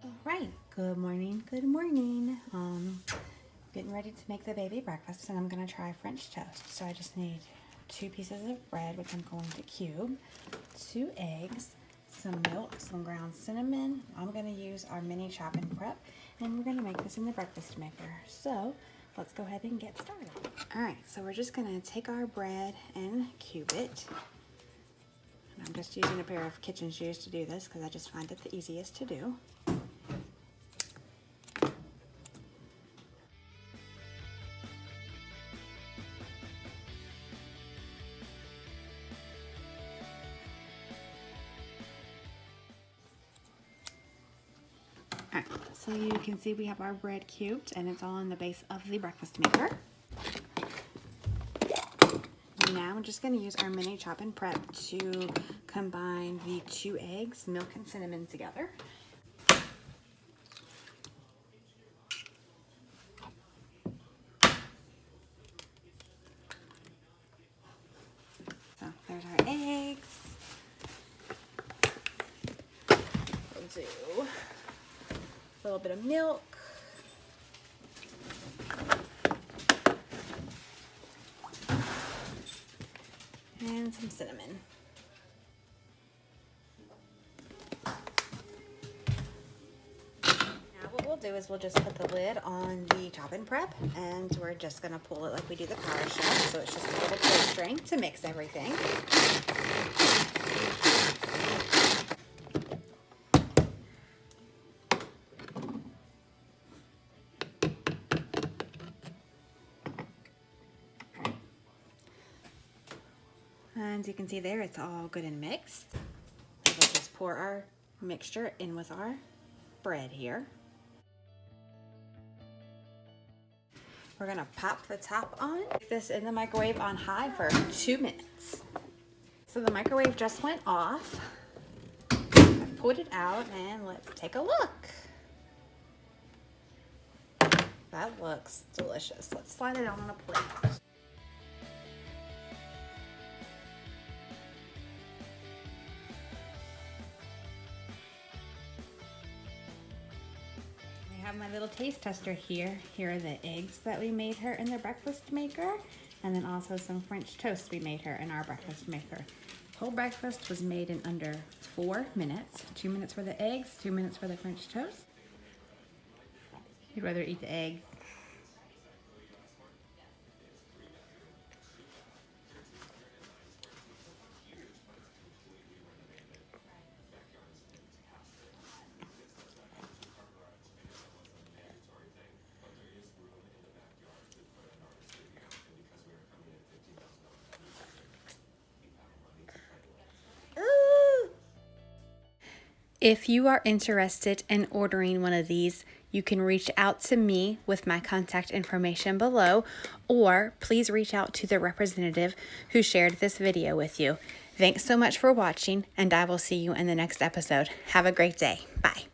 All right, good morning, good morning. Getting ready to make the baby breakfast, and I'm gonna try French toast. So I just need 2 pieces of bread, which I'm going to cube, 2 eggs, some milk, some ground cinnamon. I'm gonna use our mini chop and prep, and we're gonna make this in the breakfast maker. So let's go ahead and get started. All right, so we're just gonna take our bread and cube it. And I'm just using a pair of kitchen shoes to do this because I just find it the easiest to do. Alright, so you can see we have our bread cubed and it's all in the base of the breakfast maker. Now I'm just going to use our mini chop and prep to combine the 2 eggs, milk and cinnamon together. So there's our eggs. We'll do a little bit of milk. And some cinnamon. Now what we'll do is we'll just put the lid on the chop and prep, and we're just going to pull it like we do the PowerChef. So it's just a little pull string to mix everything. And you can see there, it's all good and mixed. We'll just pour our mixture in with our bread here. We're gonna pop the top on. Put this in the microwave on high for 2 minutes. So the microwave just went off. I've pulled it out and let's take a look. That looks delicious. Let's slide it on a plate. I have my little taste tester here. Here are the eggs that we made her in the breakfast maker, and then also some French toast we made her in our breakfast maker. Whole breakfast was made in under 4 minutes. 2 minutes for the eggs, 2 minutes for the French toast. You'd rather eat the eggs. If you are interested in ordering one of these, you can reach out to me with my contact information below, or please reach out to the representative who shared this video with you. Thanks so much for watching, and I will see you in the next episode. Have a great day. Bye.